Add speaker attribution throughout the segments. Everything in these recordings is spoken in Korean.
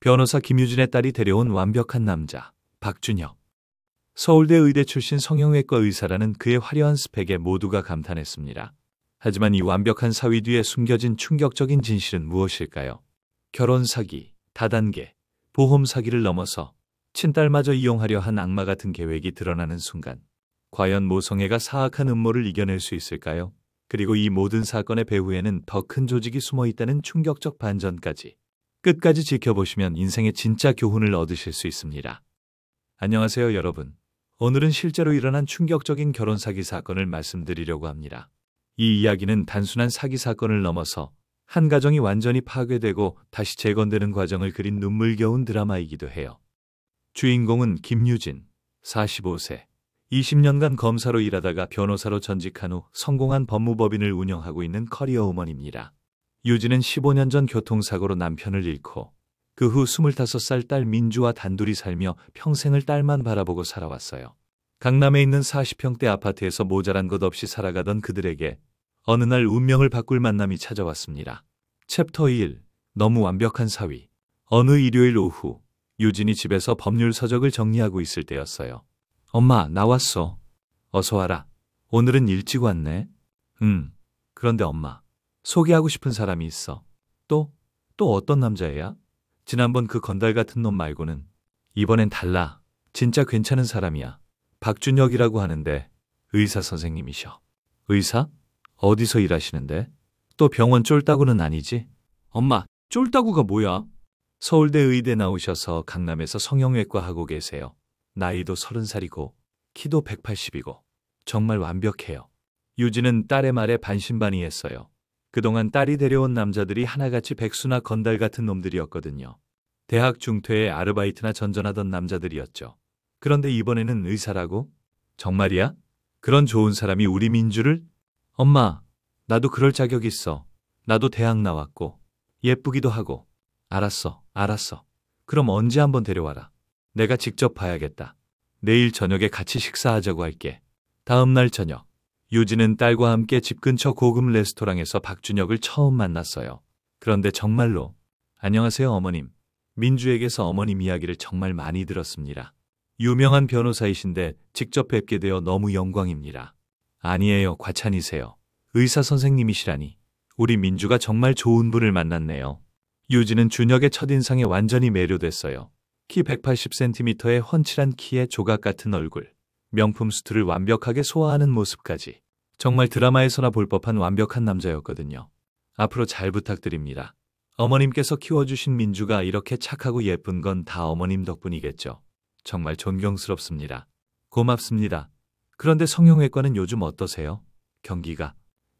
Speaker 1: 변호사 김유진의 딸이 데려온 완벽한 남자, 박준혁. 서울대 의대 출신 성형외과 의사라는 그의 화려한 스펙에 모두가 감탄했습니다. 하지만 이 완벽한 사위 뒤에 숨겨진 충격적인 진실은 무엇일까요? 결혼 사기, 다단계, 보험 사기를 넘어서 친딸마저 이용하려 한 악마 같은 계획이 드러나는 순간, 과연 모성애가 사악한 음모를 이겨낼 수 있을까요? 그리고 이 모든 사건의 배후에는 더 큰 조직이 숨어 있다는 충격적 반전까지. 끝까지 지켜보시면 인생의 진짜 교훈을 얻으실 수 있습니다. 안녕하세요, 여러분. 오늘은 실제로 일어난 충격적인 결혼 사기 사건을 말씀드리려고 합니다. 이 이야기는 단순한 사기 사건을 넘어서 한 가정이 완전히 파괴되고 다시 재건되는 과정을 그린 눈물겨운 드라마이기도 해요. 주인공은 김유진, 45세. 20년간 검사로 일하다가 변호사로 전직한 후 성공한 법무법인을 운영하고 있는 커리어 우먼입니다. 유진은 15년 전 교통사고로 남편을 잃고 그 후 25살 딸 민주와 단둘이 살며 평생을 딸만 바라보고 살아왔어요. 강남에 있는 40평대 아파트에서 모자란 것 없이 살아가던 그들에게 어느 날 운명을 바꿀 만남이 찾아왔습니다. 챕터 1. 너무 완벽한 사위. 어느 일요일 오후 유진이 집에서 법률 서적을 정리하고 있을 때였어요. 엄마, 나왔어. 어서 와라. 오늘은 일찍 왔네. 그런데 엄마, 소개하고 싶은 사람이 있어. 또 어떤 남자애야? 지난번 그 건달 같은 놈 말고는. 이번엔 달라. 진짜 괜찮은 사람이야. 박준혁이라고 하는데 의사 선생님이셔. 의사? 어디서 일하시는데? 또 병원 쫄따구는 아니지? 엄마, 쫄따구가 뭐야? 서울대 의대 나오셔서 강남에서 성형외과 하고 계세요. 나이도 30살이고 키도 180이고 정말 완벽해요. 유진은 딸의 말에 반신반의했어요. 그동안 딸이 데려온 남자들이 하나같이 백수나 건달 같은 놈들이었거든요. 대학 중퇴에 아르바이트나 전전하던 남자들이었죠. 그런데 이번에는 의사라고? 정말이야? 그런 좋은 사람이 우리 민주를? 엄마, 나도 그럴 자격 있어. 나도 대학 나왔고 예쁘기도 하고. 알았어. 그럼 언제 한번 데려와라. 내가 직접 봐야겠다. 내일 저녁에 같이 식사하자고 할게. 다음 날 저녁, 유진은 딸과 함께 집 근처 고급 레스토랑에서 박준혁을 처음 만났어요. 그런데 정말로, 안녕하세요, 어머님. 민주에게서 어머님 이야기를 정말 많이 들었습니다. 유명한 변호사이신데 직접 뵙게 되어 너무 영광입니다. 아니에요, 과찬이세요. 의사 선생님이시라니. 우리 민주가 정말 좋은 분을 만났네요. 유진은 준혁의 첫인상에 완전히 매료됐어요. 키 180cm의 훤칠한 키에 조각 같은 얼굴, 명품 수트를 완벽하게 소화하는 모습까지. 정말 드라마에서나 볼 법한 완벽한 남자였거든요. 앞으로 잘 부탁드립니다. 어머님께서 키워주신 민주가 이렇게 착하고 예쁜 건 다 어머님 덕분이겠죠. 정말 존경스럽습니다. 고맙습니다. 그런데 성형외과는 요즘 어떠세요? 경기가?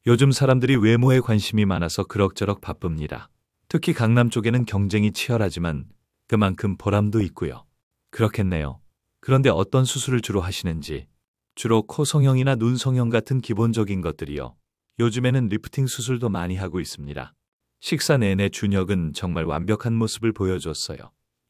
Speaker 1: 요즘 사람들이 외모에 관심이 많아서 그럭저럭 바쁩니다. 특히 강남 쪽에는 경쟁이 치열하지만 그만큼 보람도 있고요. 그렇겠네요. 그런데 어떤 수술을 주로 하시는지. 주로 코 성형이나 눈 성형 같은 기본적인 것들이요. 요즘에는 리프팅 수술도 많이 하고 있습니다. 식사 내내 준혁은 정말 완벽한 모습을 보여줬어요.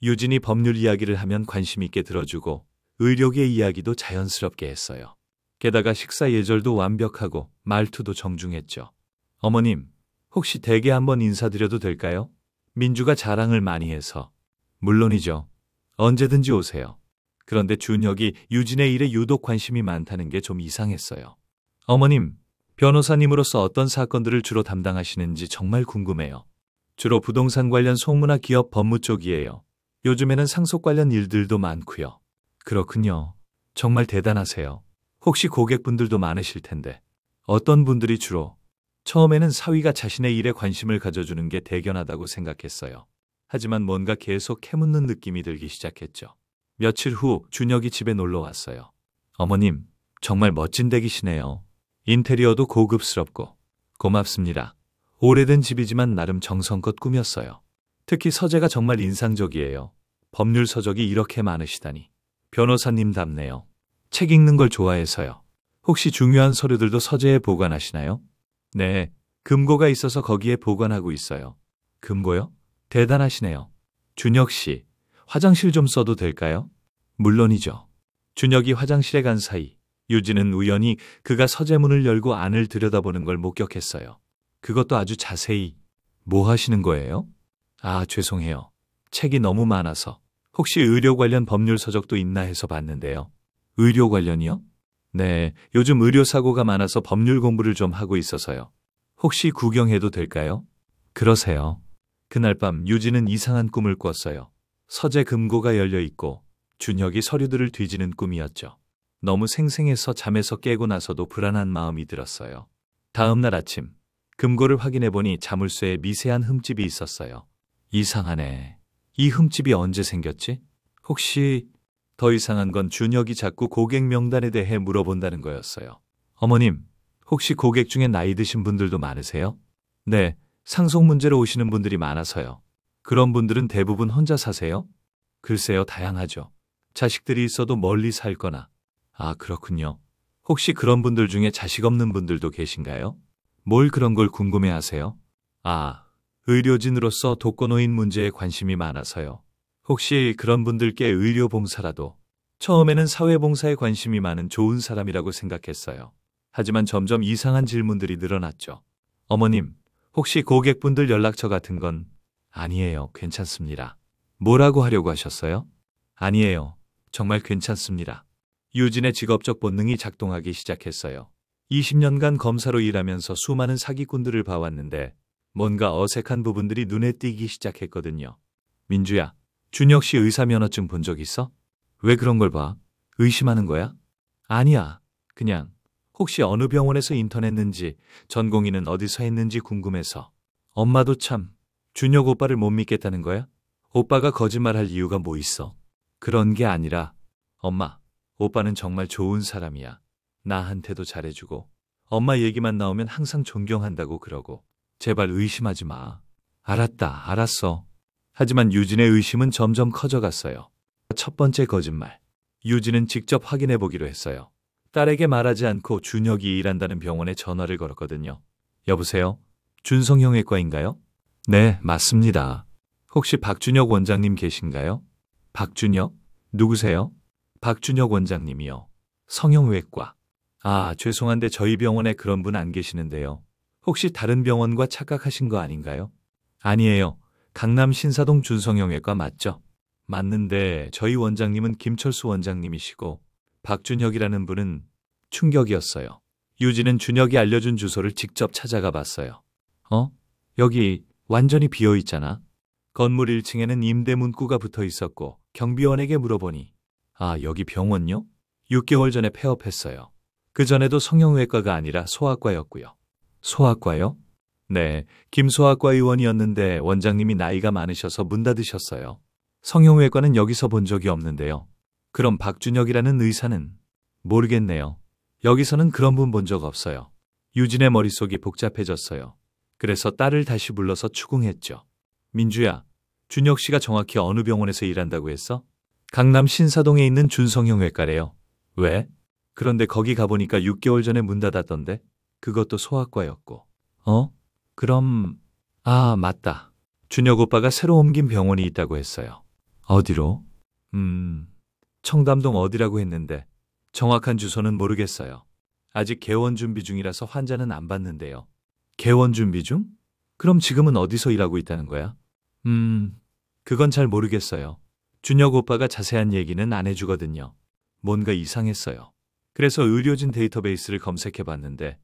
Speaker 1: 유진이 법률 이야기를 하면 관심 있게 들어주고 의료계 이야기도 자연스럽게 했어요. 게다가 식사 예절도 완벽하고 말투도 정중했죠. 어머님, 혹시 댁에 한번 인사드려도 될까요? 민주가 자랑을 많이 해서. 물론이죠. 언제든지 오세요. 그런데 준혁이 유진의 일에 유독 관심이 많다는 게 좀 이상했어요. 어머님, 변호사님으로서 어떤 사건들을 주로 담당하시는지 정말 궁금해요. 주로 부동산 관련 송무나 기업 법무 쪽이에요. 요즘에는 상속 관련 일들도 많고요. 그렇군요. 정말 대단하세요. 혹시 고객분들도 많으실 텐데. 어떤 분들이 주로? 처음에는 사위가 자신의 일에 관심을 가져주는 게 대견하다고 생각했어요. 하지만 뭔가 계속 캐묻는 느낌이 들기 시작했죠. 며칠 후 준혁이 집에 놀러 왔어요. 어머님, 정말 멋진 댁이시네요. 인테리어도 고급스럽고. 고맙습니다. 오래된 집이지만 나름 정성껏 꾸몄어요. 특히 서재가 정말 인상적이에요. 법률 서적이 이렇게 많으시다니. 변호사님답네요. 책 읽는 걸 좋아해서요. 혹시 중요한 서류들도 서재에 보관하시나요? 네, 금고가 있어서 거기에 보관하고 있어요. 금고요? 대단하시네요. 준혁 씨, 화장실 좀 써도 될까요? 물론이죠. 준혁이 화장실에 간 사이 유진은 우연히 그가 서재문을 열고 안을 들여다보는 걸 목격했어요. 그것도 아주 자세히. 뭐 하시는 거예요? 아, 죄송해요. 책이 너무 많아서 혹시 의료 관련 법률 서적도 있나 해서 봤는데요. 의료 관련이요? 네, 요즘 의료사고가 많아서 법률 공부를 좀 하고 있어서요. 혹시 구경해도 될까요? 그러세요. 그날 밤 유진은 이상한 꿈을 꿨어요. 서재 금고가 열려 있고 준혁이 서류들을 뒤지는 꿈이었죠. 너무 생생해서 잠에서 깨고 나서도 불안한 마음이 들었어요. 다음 날 아침, 금고를 확인해 보니 자물쇠에 미세한 흠집이 있었어요. 이상하네. 이 흠집이 언제 생겼지? 혹시 더 이상한 건 준혁이 자꾸 고객 명단에 대해 물어본다는 거였어요. 어머님, 혹시 고객 중에 나이 드신 분들도 많으세요? 네, 상속 문제로 오시는 분들이 많아서요. 그런 분들은 대부분 혼자 사세요? 글쎄요, 다양하죠. 자식들이 있어도 멀리 살거나. 아, 그렇군요. 혹시 그런 분들 중에 자식 없는 분들도 계신가요? 뭘 그런 걸 궁금해 하세요? 아, 의료진으로서 독거노인 문제에 관심이 많아서요. 혹시 그런 분들께 의료봉사라도. 처음에는 사회봉사에 관심이 많은 좋은 사람이라고 생각했어요. 하지만 점점 이상한 질문들이 늘어났죠. 어머님, 혹시 고객분들 연락처 같은 건? 아니에요. 괜찮습니다. 뭐라고 하려고 하셨어요? 아니에요. 정말 괜찮습니다. 유진의 직업적 본능이 작동하기 시작했어요. 20년간 검사로 일하면서 수많은 사기꾼들을 봐왔는데 뭔가 어색한 부분들이 눈에 띄기 시작했거든요. 민주야, 준혁 씨 의사 면허증 본 적 있어? 왜 그런 걸 봐? 의심하는 거야? 아니야. 그냥 혹시 어느 병원에서 인턴했는지, 전공의는 어디서 했는지 궁금해서. 엄마도 참 준혁 오빠를 못 믿겠다는 거야? 오빠가 거짓말할 이유가 뭐 있어? 그런 게 아니라 엄마, 오빠는 정말 좋은 사람이야. 나한테도 잘해주고 엄마 얘기만 나오면 항상 존경한다고 그러고. 제발 의심하지 마. 알았다, 알았어. 하지만 유진의 의심은 점점 커져갔어요. 첫 번째 거짓말. 유진은 직접 확인해 보기로 했어요. 딸에게 말하지 않고 준혁이 일한다는 병원에 전화를 걸었거든요. 여보세요? 준성형외과인가요? 네, 맞습니다. 혹시 박준혁 원장님 계신가요? 박준혁? 누구세요? 박준혁 원장님이요. 성형외과. 아, 죄송한데 저희 병원에 그런 분 안 계시는데요. 혹시 다른 병원과 착각하신 거 아닌가요? 아니에요. 강남 신사동 준성형외과 맞죠? 맞는데 저희 원장님은 김철수 원장님이시고 박준혁이라는 분은. 충격이었어요. 유진은 준혁이 알려준 주소를 직접 찾아가 봤어요. 여기 완전히 비어 있잖아. 건물 1층에는 임대 문구가 붙어 있었고 경비원에게 물어보니 아, 여기 병원요? 6개월 전에 폐업했어요. 그 전에도 성형외과가 아니라 소아과였고요. 소아과요? 네, 김소아과 의원이었는데 원장님이 나이가 많으셔서 문 닫으셨어요. 성형외과는 여기서 본 적이 없는데요. 그럼 박준혁이라는 의사는? 모르겠네요. 여기서는 그런 분 본 적 없어요. 유진의 머릿속이 복잡해졌어요. 그래서 딸을 다시 불러서 추궁했죠. 민주야, 준혁 씨가 정확히 어느 병원에서 일한다고 했어? 강남 신사동에 있는 준성형외과래요. 왜? 그런데 거기 가보니까 6개월 전에 문 닫았던데? 그것도 소아과였고. 그럼... 아, 맞다. 준혁 오빠가 새로 옮긴 병원이 있다고 했어요. 어디로? 청담동 어디라고 했는데 정확한 주소는 모르겠어요. 아직 개원 준비 중이라서 환자는 안 받는데요. 개원 준비 중? 그럼 지금은 어디서 일하고 있다는 거야? 그건 잘 모르겠어요. 준혁 오빠가 자세한 얘기는 안 해주거든요. 뭔가 이상했어요. 그래서 의료진 데이터베이스를 검색해 봤는데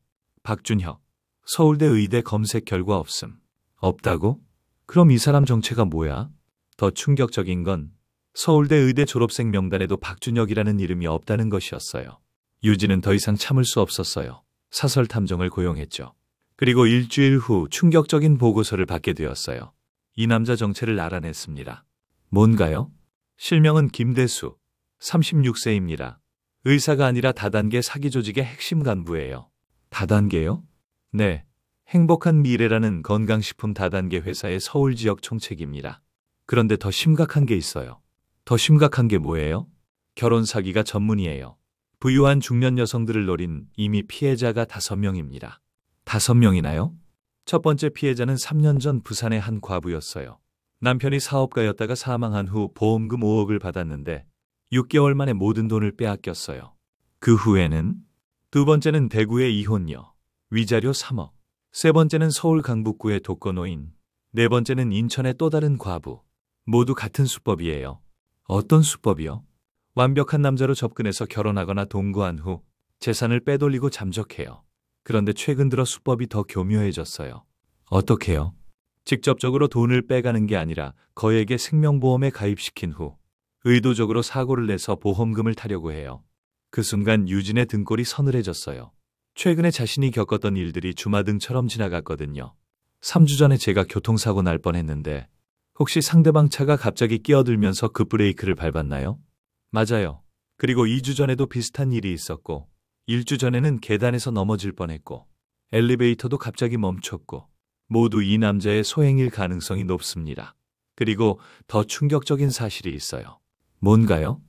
Speaker 1: 박준혁, 서울대 의대 검색 결과 없음. 없다고? 그럼 이 사람 정체가 뭐야? 더 충격적인 건 서울대 의대 졸업생 명단에도 박준혁이라는 이름이 없다는 것이었어요. 유진은 더 이상 참을 수 없었어요. 사설 탐정을 고용했죠. 그리고 일주일 후 충격적인 보고서를 받게 되었어요. 이 남자 정체를 알아냈습니다. 뭔가요? 실명은 김대수, 36세입니다. 의사가 아니라 다단계 사기 조직의 핵심 간부예요. 다단계요? 네, 행복한 미래라는 건강식품 다단계 회사의 서울 지역 총책입니다. 그런데 더 심각한 게 있어요. 더 심각한 게 뭐예요? 결혼 사기가 전문이에요. 부유한 중년 여성들을 노린 이미 피해자가 5명입니다. 5명이나요? 첫 번째 피해자는 3년 전 부산의 한 과부였어요. 남편이 사업가였다가 사망한 후 보험금 5억을 받았는데 6개월 만에 모든 돈을 빼앗겼어요. 그 후에는 두 번째는 대구의 이혼녀, 위자료 3억. 세 번째는 서울 강북구의 독거노인. 네 번째는 인천의 또 다른 과부. 모두 같은 수법이에요. 어떤 수법이요? 완벽한 남자로 접근해서 결혼하거나 동거한 후 재산을 빼돌리고 잠적해요. 그런데 최근 들어 수법이 더 교묘해졌어요. 어떻게요? 직접적으로 돈을 빼가는 게 아니라 거액의 생명보험에 가입시킨 후 의도적으로 사고를 내서 보험금을 타려고 해요. 그 순간 유진의 등골이 서늘해졌어요. 최근에 자신이 겪었던 일들이 주마등처럼 지나갔거든요. 3주 전에 제가 교통사고 날 뻔했는데 혹시 상대방 차가 갑자기 끼어들면서 급브레이크를 밟았나요? 맞아요. 그리고 2주 전에도 비슷한 일이 있었고 1주 전에는 계단에서 넘어질 뻔했고 엘리베이터도 갑자기 멈췄고 모두 이 남자의 소행일 가능성이 높습니다. 그리고 더 충격적인 사실이 있어요. 뭔가요?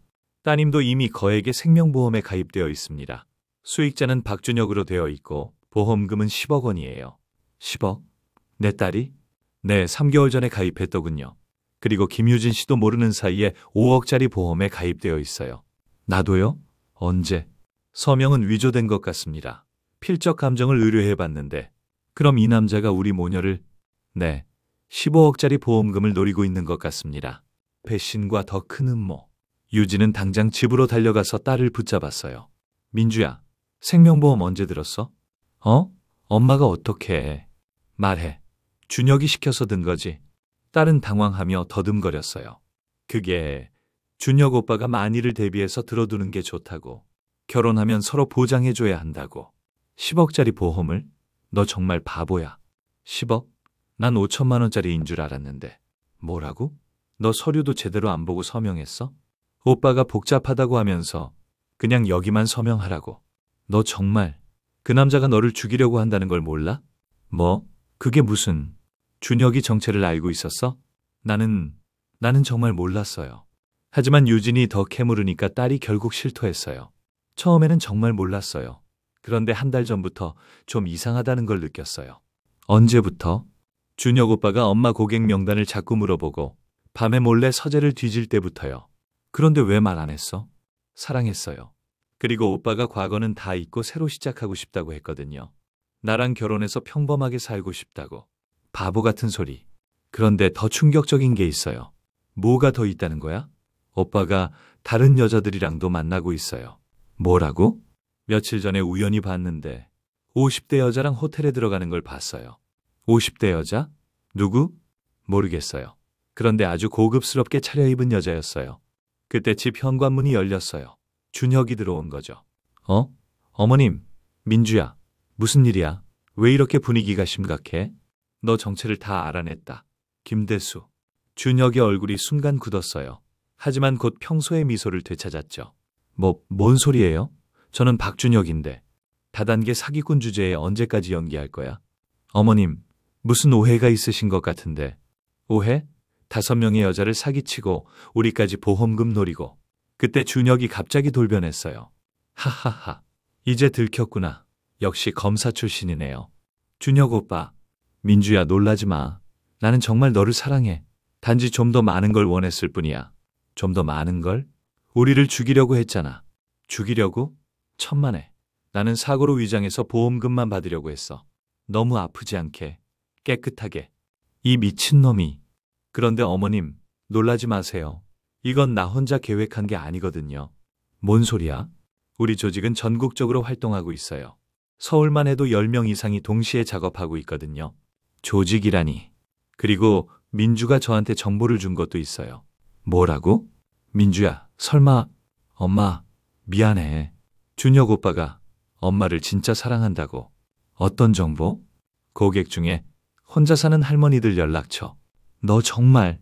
Speaker 1: 따님도 이미 거액의 생명보험에 가입되어 있습니다. 수익자는 박준혁으로 되어 있고 보험금은 10억 원이에요. 10억? 내 딸이? 네, 3개월 전에 가입했더군요. 그리고 김유진 씨도 모르는 사이에 5억짜리 보험에 가입되어 있어요. 나도요? 언제? 서명은 위조된 것 같습니다. 필적 감정을 의뢰해봤는데 그럼 이 남자가 우리 모녀를 네, 15억짜리 보험금을 노리고 있는 것 같습니다. 배신과 더 큰 음모. 유진은 당장 집으로 달려가서 딸을 붙잡았어요. 민주야, 생명보험 언제 들었어? 어? 엄마가 어떻게 해? 말해. 준혁이 시켜서 든 거지. 딸은 당황하며 더듬거렸어요. 그게 준혁 오빠가 만일을 대비해서 들어두는 게 좋다고. 결혼하면 서로 보장해줘야 한다고. 10억짜리 보험을? 너 정말 바보야. 10억? 난 5천만 원짜리인 줄 알았는데. 뭐라고? 너 서류도 제대로 안 보고 서명했어? 오빠가 복잡하다고 하면서 그냥 여기만 서명하라고. 너 정말 그 남자가 너를 죽이려고 한다는 걸 몰라? 뭐? 그게 무슨... 준혁이 정체를 알고 있었어? 나는 정말 몰랐어요. 하지만 유진이 더 캐물으니까 딸이 결국 실토했어요. 처음에는 정말 몰랐어요. 그런데 한 달 전부터 좀 이상하다는 걸 느꼈어요. 언제부터? 준혁 오빠가 엄마 고객 명단을 자꾸 물어보고 밤에 몰래 서재를 뒤질 때부터요. 그런데 왜 말 안 했어? 사랑했어요. 그리고 오빠가 과거는 다 잊고 새로 시작하고 싶다고 했거든요. 나랑 결혼해서 평범하게 살고 싶다고. 바보 같은 소리. 그런데 더 충격적인 게 있어요. 뭐가 더 있다는 거야? 오빠가 다른 여자들이랑도 만나고 있어요. 뭐라고? 며칠 전에 우연히 봤는데 50대 여자랑 호텔에 들어가는 걸 봤어요. 50대 여자? 누구? 모르겠어요. 그런데 아주 고급스럽게 차려입은 여자였어요. 그때 집 현관문이 열렸어요. 준혁이 들어온 거죠. 어? 어머님, 민주야. 무슨 일이야? 왜 이렇게 분위기가 심각해? 너 정체를 다 알아냈다. 김대수. 준혁의 얼굴이 순간 굳었어요. 하지만 곧 평소의 미소를 되찾았죠. 뭔 소리예요? 저는 박준혁인데. 다단계 사기꾼 주제에 언제까지 연기할 거야? 어머님, 무슨 오해가 있으신 것 같은데. 오해? 5명의 여자를 사기치고 우리까지 보험금 노리고. 그때 준혁이 갑자기 돌변했어요. 하하하. 이제 들켰구나. 역시 검사 출신이네요. 준혁 오빠. 민주야, 놀라지 마. 나는 정말 너를 사랑해. 단지 좀 더 많은 걸 원했을 뿐이야. 좀 더 많은 걸? 우리를 죽이려고 했잖아. 죽이려고? 천만에. 나는 사고로 위장해서 보험금만 받으려고 했어. 너무 아프지 않게. 깨끗하게. 이 미친놈이. 그런데 어머님, 놀라지 마세요. 이건 나 혼자 계획한 게 아니거든요. 뭔 소리야? 우리 조직은 전국적으로 활동하고 있어요. 서울만 해도 10명 이상이 동시에 작업하고 있거든요. 조직이라니. 그리고 민주가 저한테 정보를 준 것도 있어요. 뭐라고? 민주야, 설마... 엄마, 미안해. 준혁 오빠가 엄마를 진짜 사랑한다고. 어떤 정보? 고객 중에 혼자 사는 할머니들 연락처. 너 정말...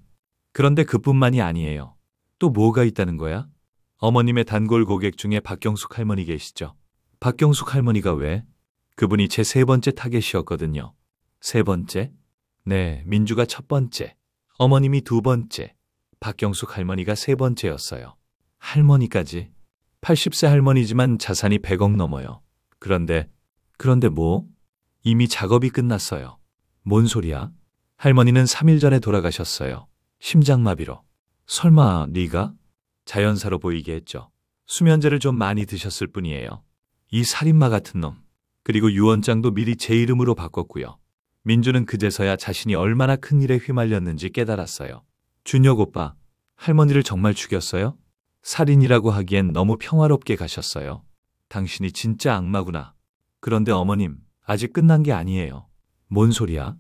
Speaker 1: 그런데 그뿐만이 아니에요. 또 뭐가 있다는 거야? 어머님의 단골 고객 중에 박경숙 할머니 계시죠? 박경숙 할머니가 왜? 그분이 제 3번째 타겟이었거든요. 3번째? 네, 민주가 1번째, 어머님이 2번째, 박경숙 할머니가 3번째였어요. 할머니까지? 80세 할머니지만 자산이 100억 넘어요. 그런데 뭐? 이미 작업이 끝났어요. 뭔 소리야? 할머니는 3일 전에 돌아가셨어요. 심장마비로. 설마 네가? 자연사로 보이게 했죠. 수면제를 좀 많이 드셨을 뿐이에요. 이 살인마 같은 놈. 그리고 유언장도 미리 제 이름으로 바꿨고요. 민주는 그제서야 자신이 얼마나 큰 일에 휘말렸는지 깨달았어요. 준혁 오빠, 할머니를 정말 죽였어요? 살인이라고 하기엔 너무 평화롭게 가셨어요. 당신이 진짜 악마구나. 그런데 어머님, 아직 끝난 게 아니에요. 뭔 소리야?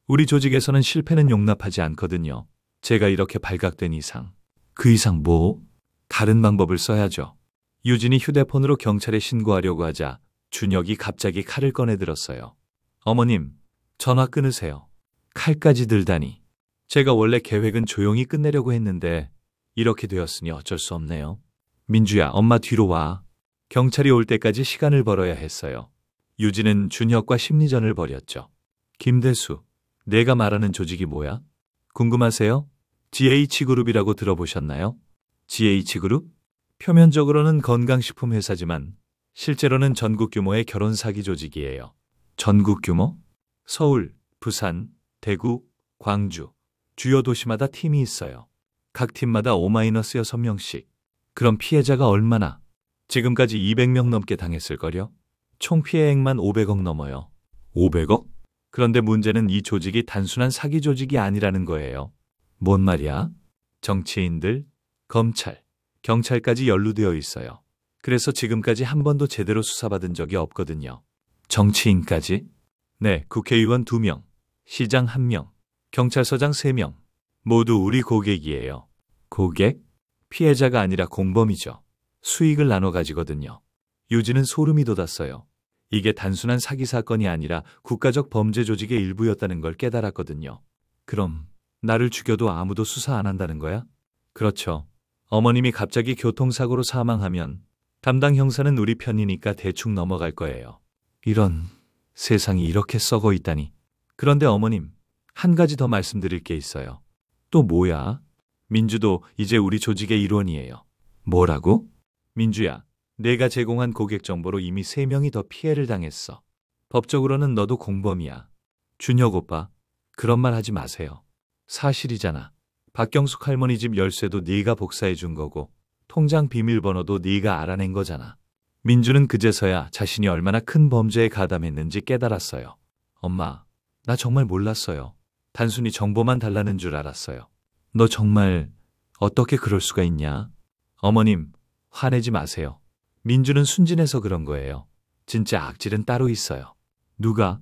Speaker 1: 우리 조직에서는 실패는 용납하지 않거든요. 제가 이렇게 발각된 이상. 그 이상 뭐? 다른 방법을 써야죠. 유진이 휴대폰으로 경찰에 신고하려고 하자 준혁이 갑자기 칼을 꺼내 들었어요. 어머님, 전화 끊으세요. 칼까지 들다니. 제가 원래 계획은 조용히 끝내려고 했는데 이렇게 되었으니 어쩔 수 없네요. 민주야, 엄마 뒤로 와. 경찰이 올 때까지 시간을 벌어야 했어요. 유진은 준혁과 심리전을 벌였죠. 김대수, 내가 말하는 조직이 뭐야? 궁금하세요? GH그룹이라고 들어보셨나요? GH그룹? 표면적으로는 건강식품 회사지만 실제로는 전국 규모의 결혼 사기 조직이에요. 전국 규모? 서울, 부산, 대구, 광주, 주요 도시마다 팀이 있어요. 각 팀마다 5-6명씩. 그럼 피해자가 얼마나? 지금까지 200명 넘게 당했을걸요? 총 피해액만 500억 넘어요. 500억? 그런데 문제는 이 조직이 단순한 사기 조직이 아니라는 거예요. 뭔 말이야? 정치인들, 검찰, 경찰까지 연루되어 있어요. 그래서 지금까지 한 번도 제대로 수사받은 적이 없거든요. 정치인까지? 네, 국회의원 2명, 시장 1명, 경찰서장 3명. 모두 우리 고객이에요. 고객? 피해자가 아니라 공범이죠. 수익을 나눠 가지거든요. 유진은 소름이 돋았어요. 이게 단순한 사기 사건이 아니라 국가적 범죄 조직의 일부였다는 걸 깨달았거든요. 그럼 나를 죽여도 아무도 수사 안 한다는 거야? 그렇죠. 어머님이 갑자기 교통사고로 사망하면 담당 형사는 우리 편이니까 대충 넘어갈 거예요. 이런, 세상이 이렇게 썩어 있다니. 그런데 어머님, 한 가지 더 말씀드릴 게 있어요. 또 뭐야? 민주도 이제 우리 조직의 일원이에요. 뭐라고? 민주야, 내가 제공한 고객 정보로 이미 3명이 더 피해를 당했어. 법적으로는 너도 공범이야. 준혁 오빠, 그런 말 하지 마세요. 사실이잖아. 박경숙 할머니 집 열쇠도 네가 복사해 준 거고 통장 비밀번호도 네가 알아낸 거잖아. 민주는 그제서야 자신이 얼마나 큰 범죄에 가담했는지 깨달았어요. 엄마, 나 정말 몰랐어요. 단순히 정보만 달라는 줄 알았어요. 너 정말 어떻게 그럴 수가 있냐? 어머님, 화내지 마세요. 민주는 순진해서 그런 거예요. 진짜 악질은 따로 있어요. 누가?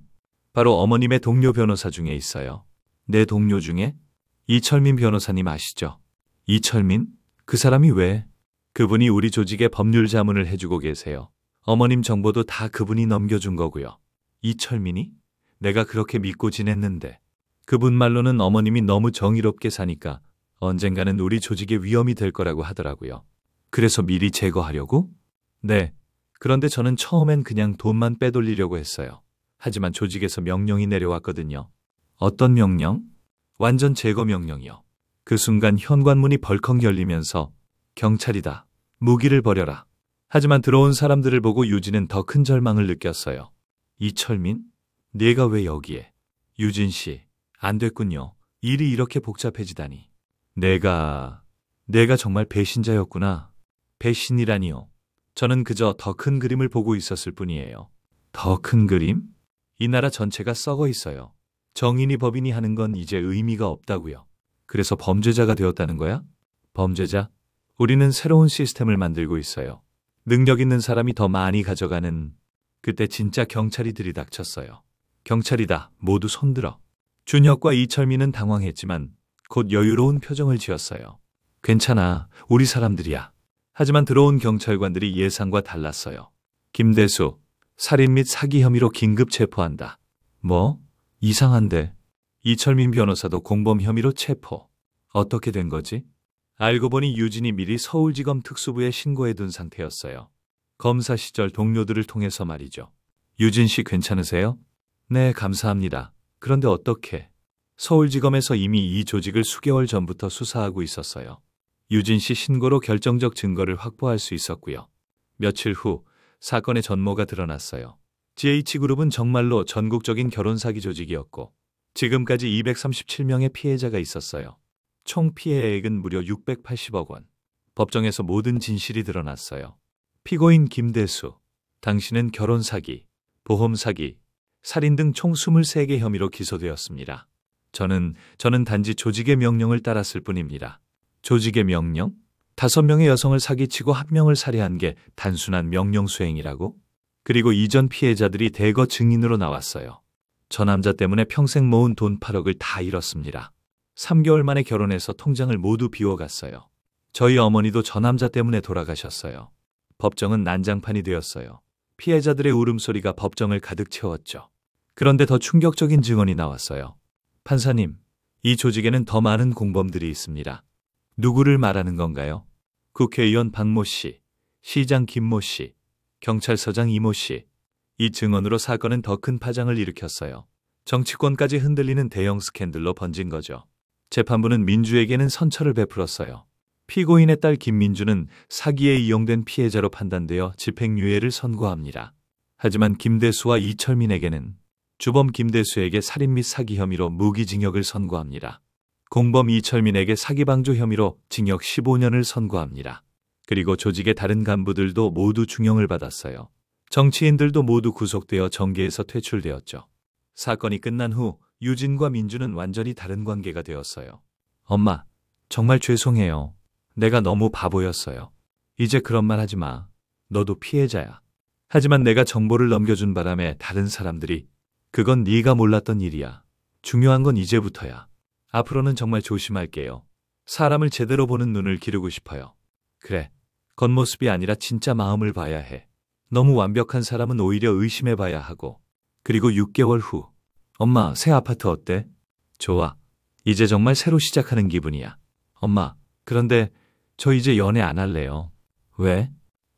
Speaker 1: 바로 어머님의 동료 변호사 중에 있어요. 내 동료 중에? 이철민 변호사님 아시죠? 이철민? 그 사람이 왜? 그분이 우리 조직의 법률 자문을 해주고 계세요. 어머님 정보도 다 그분이 넘겨준 거고요. 이철민이? 내가 그렇게 믿고 지냈는데. 그분 말로는 어머님이 너무 정의롭게 사니까 언젠가는 우리 조직에 위험이 될 거라고 하더라고요. 그래서 미리 제거하려고? 네. 그런데 저는 처음엔 그냥 돈만 빼돌리려고 했어요. 하지만 조직에서 명령이 내려왔거든요. 어떤 명령? 완전 제거 명령이요. 그 순간 현관문이 벌컥 열리면서 경찰이다. 무기를 버려라. 하지만 들어온 사람들을 보고 유진은 더 큰 절망을 느꼈어요. 이철민? 네가 왜 여기에? 유진 씨, 안 됐군요. 일이 이렇게 복잡해지다니. 내가 정말 배신자였구나. 배신이라니요. 저는 그저 더 큰 그림을 보고 있었을 뿐이에요. 더 큰 그림? 이 나라 전체가 썩어 있어요. 정인이 법인이 하는 건 이제 의미가 없다고요. 그래서 범죄자가 되었다는 거야? 범죄자? 우리는 새로운 시스템을 만들고 있어요. 능력 있는 사람이 더 많이 가져가는. 그때 진짜 경찰이 들이닥쳤어요. 경찰이다. 모두 손들어. 준혁과 이철민은 당황했지만 곧 여유로운 표정을 지었어요. 괜찮아. 우리 사람들이야. 하지만 들어온 경찰관들이 예상과 달랐어요. 김대수, 살인 및 사기 혐의로 긴급 체포한다. 뭐? 이상한데. 이철민 변호사도 공범 혐의로 체포. 어떻게 된 거지? 알고 보니 유진이 미리 서울지검 특수부에 신고해둔 상태였어요. 검사 시절 동료들을 통해서 말이죠. 유진 씨 괜찮으세요? 네, 감사합니다. 그런데 어떻게? 서울지검에서 이미 이 조직을 수개월 전부터 수사하고 있었어요. 유진 씨 신고로 결정적 증거를 확보할 수 있었고요. 며칠 후 사건의 전모가 드러났어요. GH그룹은 정말로 전국적인 결혼 사기 조직이었고 지금까지 237명의 피해자가 있었어요. 총 피해액은 무려 680억 원. 법정에서 모든 진실이 드러났어요. 피고인 김대수, 당신은 결혼 사기, 보험 사기, 살인 등 총 23개 혐의로 기소되었습니다. 저는 단지 조직의 명령을 따랐을 뿐입니다. 조직의 명령? 5명의 여성을 사기치고 1명을 살해한 게 단순한 명령 수행이라고? 그리고 이전 피해자들이 대거 증인으로 나왔어요. 저 남자 때문에 평생 모은 돈 8억을 다 잃었습니다. 3개월 만에 결혼해서 통장을 모두 비워갔어요. 저희 어머니도 저 남자 때문에 돌아가셨어요. 법정은 난장판이 되었어요. 피해자들의 울음소리가 법정을 가득 채웠죠. 그런데 더 충격적인 증언이 나왔어요. 판사님, 이 조직에는 더 많은 공범들이 있습니다. 누구를 말하는 건가요? 국회의원 박모 씨, 시장 김모 씨, 경찰서장 이모 씨. 이 증언으로 사건은 더 큰 파장을 일으켰어요. 정치권까지 흔들리는 대형 스캔들로 번진 거죠. 재판부는 민주에게는 선처를 베풀었어요. 피고인의 딸 김민주는 사기에 이용된 피해자로 판단되어 집행유예를 선고합니다. 하지만 김대수와 이철민에게는 주범 김대수에게 살인 및 사기 혐의로 무기징역을 선고합니다. 공범 이철민에게 사기방조 혐의로 징역 15년을 선고합니다. 그리고 조직의 다른 간부들도 모두 중형을 받았어요. 정치인들도 모두 구속되어 정계에서 퇴출되었죠. 사건이 끝난 후 유진과 민주는 완전히 다른 관계가 되었어요. 엄마, 정말 죄송해요. 내가 너무 바보였어요. 이제 그런 말 하지 마. 너도 피해자야. 하지만 내가 정보를 넘겨준 바람에 다른 사람들이 그건 네가 몰랐던 일이야. 중요한 건 이제부터야. 앞으로는 정말 조심할게요. 사람을 제대로 보는 눈을 기르고 싶어요. 그래, 겉모습이 아니라 진짜 마음을 봐야 해. 너무 완벽한 사람은 오히려 의심해봐야 하고. 그리고 6개월 후. 엄마, 새 아파트 어때? 좋아. 이제 정말 새로 시작하는 기분이야. 엄마, 그런데 저 이제 연애 안 할래요. 왜?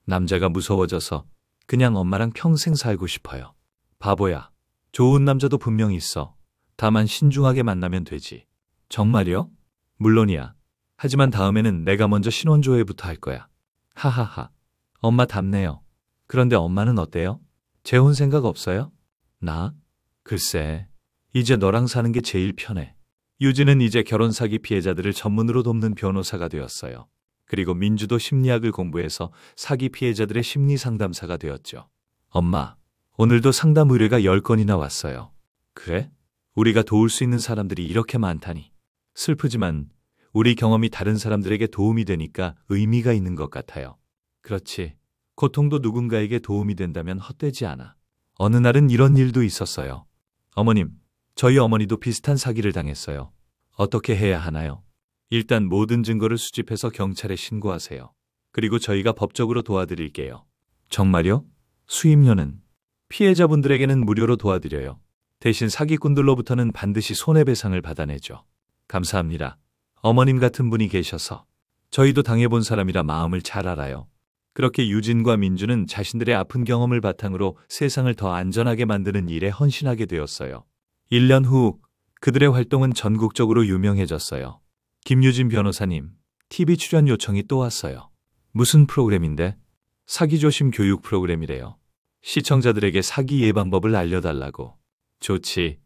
Speaker 1: 남자가 무서워져서 그냥 엄마랑 평생 살고 싶어요. 바보야. 좋은 남자도 분명히 있어. 다만 신중하게 만나면 되지. 정말요? 물론이야. 하지만 다음에는 내가 먼저 신원조회부터 할 거야. 하하하. 엄마 답네요. 그런데 엄마는 어때요? 재혼 생각 없어요? 나? 글쎄. 이제 너랑 사는 게 제일 편해. 유진은 이제 결혼 사기 피해자들을 전문으로 돕는 변호사가 되었어요. 그리고 민주도 심리학을 공부해서 사기 피해자들의 심리 상담사가 되었죠. 엄마, 오늘도 상담 의뢰가 10건이나 왔어요. 그래? 우리가 도울 수 있는 사람들이 이렇게 많다니. 슬프지만 우리 경험이 다른 사람들에게 도움이 되니까 의미가 있는 것 같아요. 그렇지. 고통도 누군가에게 도움이 된다면 헛되지 않아. 어느 날은 이런 일도 있었어요. 어머님, 저희 어머니도 비슷한 사기를 당했어요. 어떻게 해야 하나요? 일단 모든 증거를 수집해서 경찰에 신고하세요. 그리고 저희가 법적으로 도와드릴게요. 정말요? 수임료는? 피해자분들에게는 무료로 도와드려요. 대신 사기꾼들로부터는 반드시 손해배상을 받아내죠. 감사합니다. 어머님 같은 분이 계셔서. 저희도 당해본 사람이라 마음을 잘 알아요. 그렇게 유진과 민주는 자신들의 아픈 경험을 바탕으로 세상을 더 안전하게 만드는 일에 헌신하게 되었어요. 1년 후 그들의 활동은 전국적으로 유명해졌어요. 김유진 변호사님, TV 출연 요청이 또 왔어요. 무슨 프로그램인데? 사기조심 교육 프로그램이래요. 시청자들에게 사기 예방법을 알려달라고. 좋지.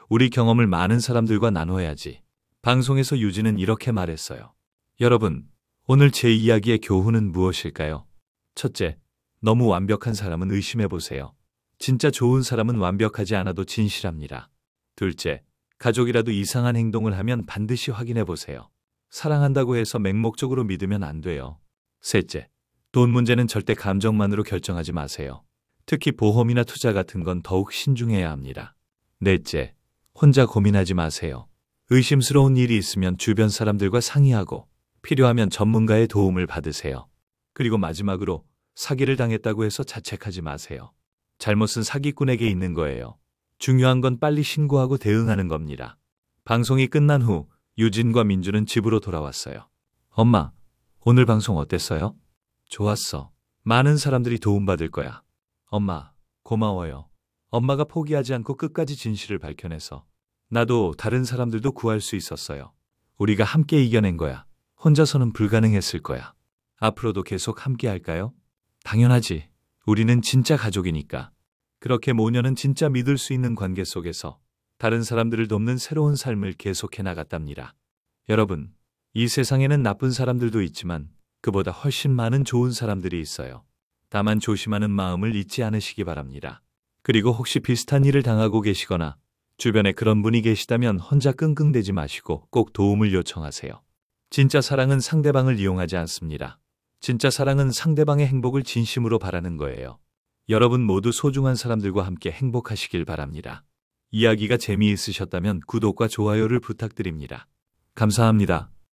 Speaker 1: 우리 경험을 많은 사람들과 나눠야지. 방송에서 유진은 이렇게 말했어요. 여러분, 오늘 제 이야기의 교훈은 무엇일까요? 첫째, 너무 완벽한 사람은 의심해보세요. 진짜 좋은 사람은 완벽하지 않아도 진실합니다. 둘째, 가족이라도 이상한 행동을 하면 반드시 확인해보세요. 사랑한다고 해서 맹목적으로 믿으면 안 돼요. 셋째, 돈 문제는 절대 감정만으로 결정하지 마세요. 특히 보험이나 투자 같은 건 더욱 신중해야 합니다. 넷째, 혼자 고민하지 마세요. 의심스러운 일이 있으면 주변 사람들과 상의하고 필요하면 전문가의 도움을 받으세요. 그리고 마지막으로 사기를 당했다고 해서 자책하지 마세요. 잘못은 사기꾼에게 있는 거예요. 중요한 건 빨리 신고하고 대응하는 겁니다. 방송이 끝난 후 유진과 민주는 집으로 돌아왔어요. 엄마, 오늘 방송 어땠어요? 좋았어. 많은 사람들이 도움받을 거야. 엄마, 고마워요. 엄마가 포기하지 않고 끝까지 진실을 밝혀내서 나도 다른 사람들도 구할 수 있었어요. 우리가 함께 이겨낸 거야. 혼자서는 불가능했을 거야. 앞으로도 계속 함께 할까요? 당연하지. 우리는 진짜 가족이니까. 그렇게 모녀는 진짜 믿을 수 있는 관계 속에서 다른 사람들을 돕는 새로운 삶을 계속해 나갔답니다. 여러분, 이 세상에는 나쁜 사람들도 있지만 그보다 훨씬 많은 좋은 사람들이 있어요. 다만 조심하는 마음을 잊지 않으시기 바랍니다. 그리고 혹시 비슷한 일을 당하고 계시거나 주변에 그런 분이 계시다면 혼자 끙끙대지 마시고 꼭 도움을 요청하세요. 진짜 사랑은 상대방을 이용하지 않습니다. 진짜 사랑은 상대방의 행복을 진심으로 바라는 거예요. 여러분 모두 소중한 사람들과 함께 행복하시길 바랍니다. 이야기가 재미있으셨다면 구독과 좋아요를 부탁드립니다. 감사합니다.